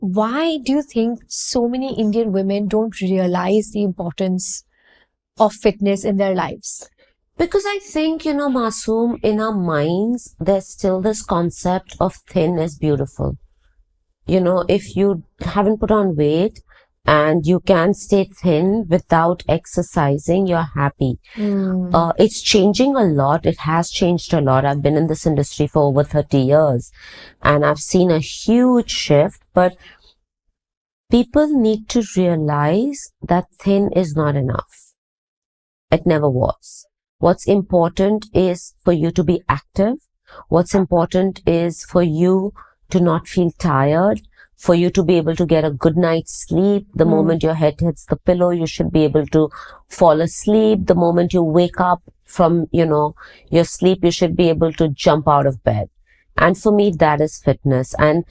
why do you think so many Indian women don't realize the importance of fitness in their lives? Because I think, Masoom, in our minds, there's still this concept of thin is beautiful. If you haven't put on weight and you can stay thin without exercising, you're happy. It's changing a lot. It has changed a lot. I've been in this industry for over 30 years and I've seen a huge shift, but people need to realize that thin is not enough. It never was. What's important is for you to be active. What's important is for you to not feel tired, for you to be able to get a good night's sleep. The moment your head hits the pillow, you should be able to fall asleep. The moment you wake up from, your sleep, you should be able to jump out of bed. And for me, that is fitness. And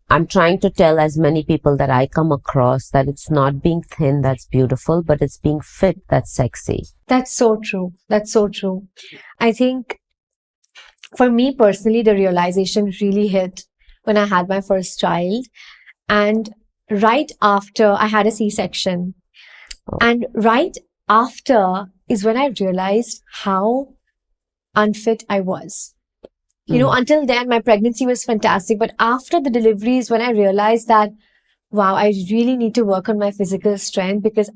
I'm trying to tell as many people that I come across that it's not being thin that's beautiful, but it's being fit that's sexy. That's so true. That's so true. I think for me personally, the realization really hit when I had my first child. And right after I had a C-section. And right after is when I realized how unfit I was. Until then, my pregnancy was fantastic. But after the delivery is when I realized that, wow, I really need to work on my physical strength because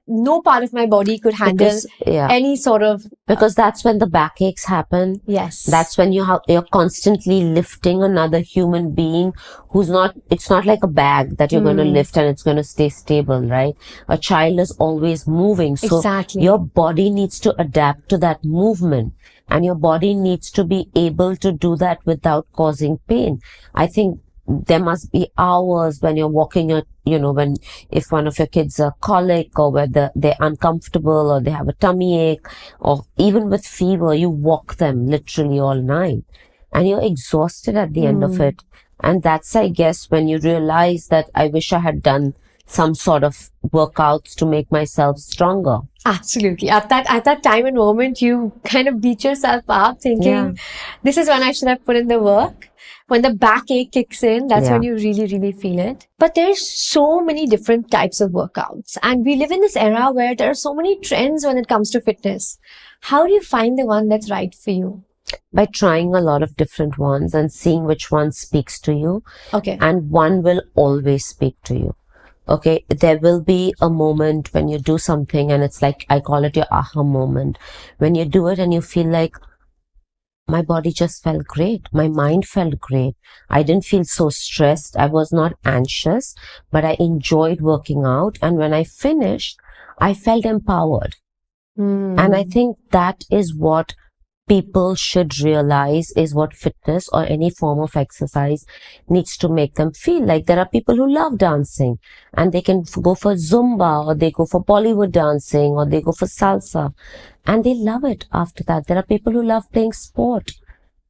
no part of my body could handle any sort of... Because that's when the backaches happen. Yes. That's when you're constantly lifting another human being it's not like a bag that you're going to lift and it's going to stay stable, right? A child is always moving. So exactly. Your body needs to adapt to that movement and your body needs to be able to do that without causing pain. I think there must be hours when you're walking if one of your kids are colic or whether they're uncomfortable or they have a tummy ache or even with fever, you walk them literally all night and you're exhausted at the end of it. And that's, I guess, when you realize that I wish I had done some sort of workouts to make myself stronger. Absolutely. At that time and moment, you kind of beat yourself up thinking, this is when I should have put in the work. When the backache kicks in, that's when you really, really feel it. But there's so many different types of workouts. And we live in this era where there are so many trends when it comes to fitness. How do you find the one that's right for you? By trying a lot of different ones and seeing which one speaks to you. Okay. And one will always speak to you. Okay, there will be a moment when you do something and it's like, I call it your aha moment. When you do it and you feel like, my body just felt great. My mind felt great. I didn't feel so stressed. I was not anxious, but I enjoyed working out. And when I finished, I felt empowered. And I think that is what people should realize is what fitness or any form of exercise needs to make them feel like. There are people who love dancing and they can go for Zumba or they go for Bollywood dancing or they go for salsa and they love it after that. There are people who love playing sport.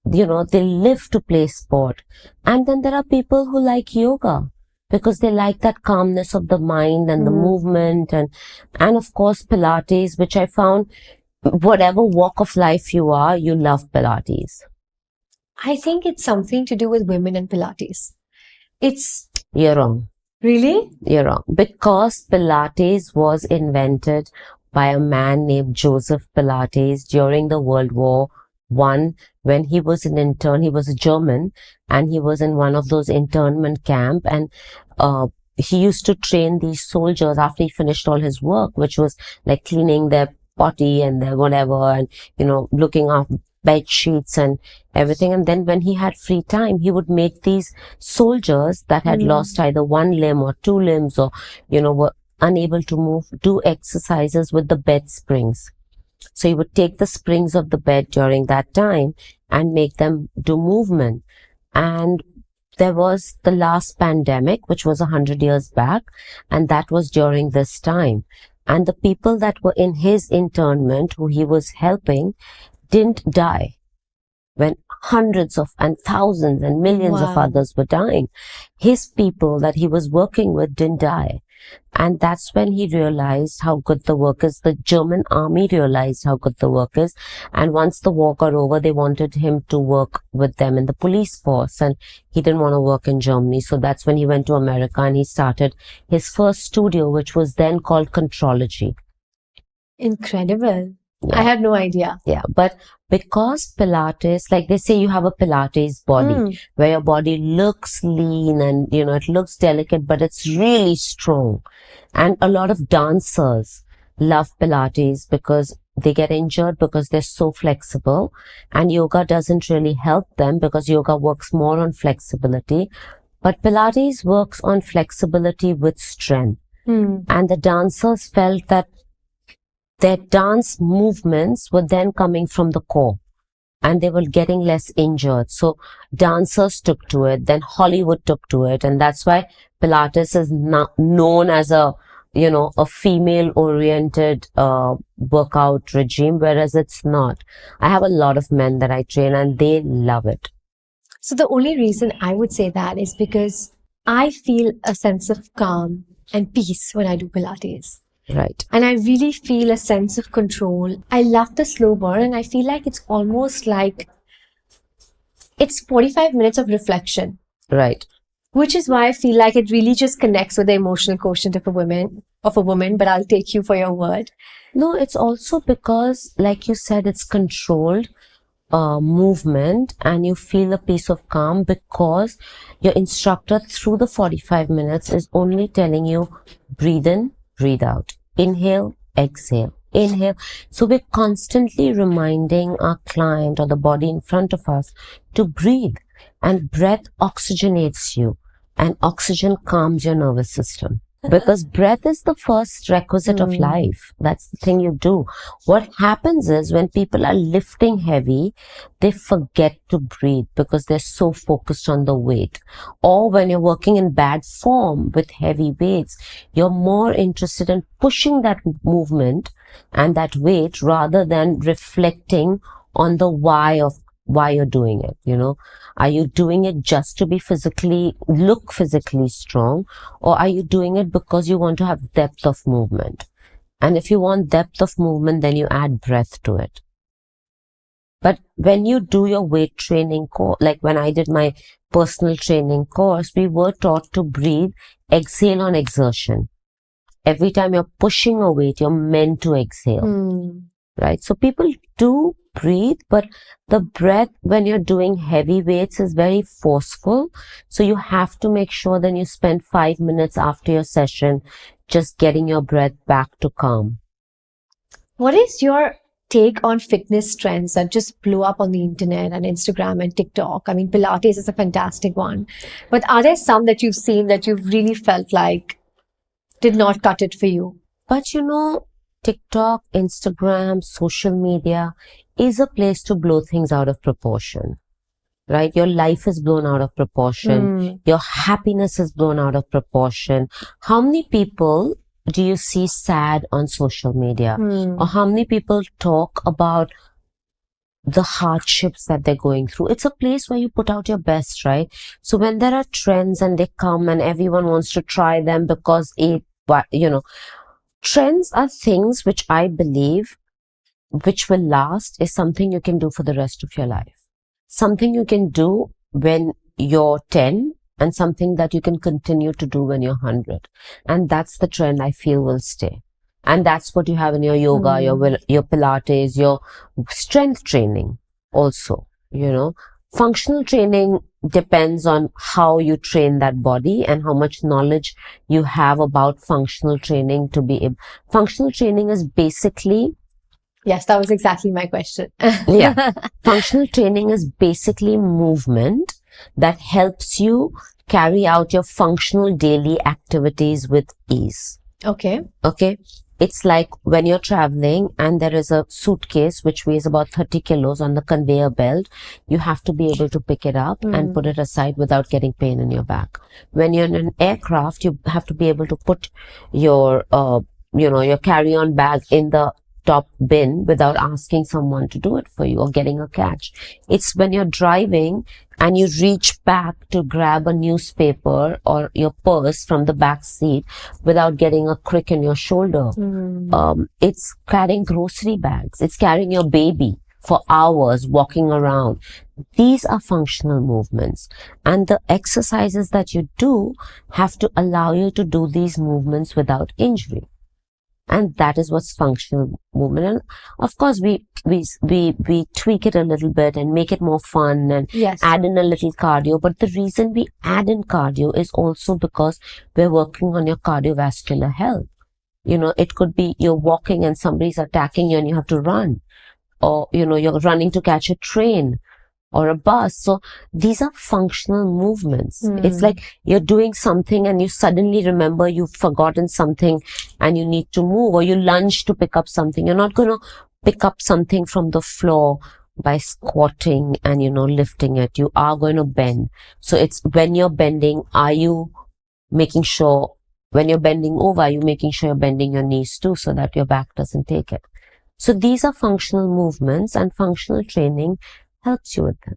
They live to play sport. And then there are people who like yoga because they like that calmness of the mind and the movement and of course Pilates, which I found whatever walk of life you are, you love Pilates. I think it's something to do with women and Pilates. You're wrong. Really? You're wrong. Because Pilates was invented by a man named Joseph Pilates during the World War I, when he was an intern. He was a German and he was in one of those internment camp and he used to train these soldiers after he finished all his work, which was like cleaning their potty and their whatever and, looking after bed sheets and everything. And then when he had free time, he would make these soldiers that had lost either one limb or two limbs or, were unable to move, do exercises with the bed springs. So he would take the springs of the bed during that time and make them do movement. And there was the last pandemic, which was 100 years back, and that was during this time. And the people that were in his internment, who he was helping, didn't die when hundreds of and thousands and millions of others were dying. His people that he was working with didn't die. And that's when he realized how good the work is. The German army realized how good the work is. And once the war got over, they wanted him to work with them in the police force. And he didn't want to work in Germany. So that's when he went to America and he started his first studio, which was then called Contrology. Incredible. Yeah. I had no idea. Yeah, but because Pilates, like they say, you have a Pilates body where your body looks lean and, it looks delicate, but it's really strong. And a lot of dancers love Pilates because they get injured because they're so flexible, and yoga doesn't really help them because yoga works more on flexibility. But Pilates works on flexibility with strength. And the dancers felt that their dance movements were then coming from the core and they were getting less injured. So dancers took to it, then Hollywood took to it. And that's why Pilates is not known as a female oriented workout regime, whereas it's not. I have a lot of men that I train and they love it. So the only reason I would say that is because I feel a sense of calm and peace when I do Pilates. Right. And I really feel a sense of control. I love the slow burn, and I feel like it's almost like it's 45 minutes of reflection. Right. Which is why I feel like it really just connects with the emotional quotient of a woman, but I'll take you for your word. No, it's also because, like you said, it's controlled movement and you feel a piece of calm because your instructor through the 45 minutes is only telling you breathe in, breathe out, inhale, exhale, inhale. So we're constantly reminding our client or the body in front of us to breathe, and breath oxygenates you and oxygen calms your nervous system. Because breath is the first requisite of life. That's the thing you do. What happens is when people are lifting heavy, they forget to breathe because they're so focused on the weight. Or when you're working in bad form with heavy weights, you're more interested in pushing that movement and that weight rather than reflecting on the why you're doing it. Are you doing it just to look physically strong, or are you doing it because you want to have depth of movement? And if you want depth of movement, then you add breath to it. But when you do your weight training course, like when I did my personal training course, we were taught to breathe, exhale on exertion. Every time you're pushing a weight, you're meant to exhale. Right? So people do breathe, but the breath when you're doing heavy weights is very forceful. So you have to make sure that you spend 5 minutes after your session just getting your breath back to calm. What is your take on fitness trends that just blew up on the internet and Instagram and TikTok? I mean, Pilates is a fantastic one. But are there some that you've seen that you've really felt like did not cut it for you? But TikTok, Instagram, social media is a place to blow things out of proportion, right? Your life is blown out of proportion. Your happiness is blown out of proportion. How many people do you see sad on social media? Or how many people talk about the hardships that they're going through? It's a place where you put out your best, right? So when there are trends and they come and everyone wants to try them because trends are things which I believe which will last is something you can do for the rest of your life. Something you can do when you're 10 and something that you can continue to do when you're 100. And that's the trend I feel will stay. And that's what you have in your yoga, your Pilates, your strength training also, Functional training depends on how you train that body and how much knowledge you have about functional training to be able. Functional training is basically... Yes, that was exactly my question. Yeah. Functional training is basically movement that helps you carry out your functional daily activities with ease. Okay. It's like when you're traveling and there is a suitcase which weighs about 30 kilos on the conveyor belt, you have to be able to pick it up and put it aside without getting pain in your back. When you're in an aircraft, you have to be able to put your, your carry-on bag in the top bin without asking someone to do it for you or getting a catch. It's when you're driving and you reach back to grab a newspaper or your purse from the back seat without getting a crick in your shoulder. It's carrying grocery bags. It's carrying your baby for hours, walking around. These are functional movements. And the exercises that you do have to allow you to do these movements without injury. And that is what's functional movement. And of course, we tweak it a little bit and make it more fun and Yes. add in a little cardio. But the reason we add in cardio is also because we're working on your cardiovascular health. You know, it could be you're walking and somebody's attacking you and you have to run. Or, you know, you're running to catch a train or a bus. So these are functional movements. It's like you're doing something and you suddenly remember you've forgotten something and you need to move, or you lunge to pick up something. You're not going to pick up something from the floor by squatting and, you know, lifting it. You are going to bend. So it's when you're bending, are you making sure, when you're bending over, are you making sure you're bending your knees too so that your back doesn't take it? So these are functional movements, and functional training helps you with them.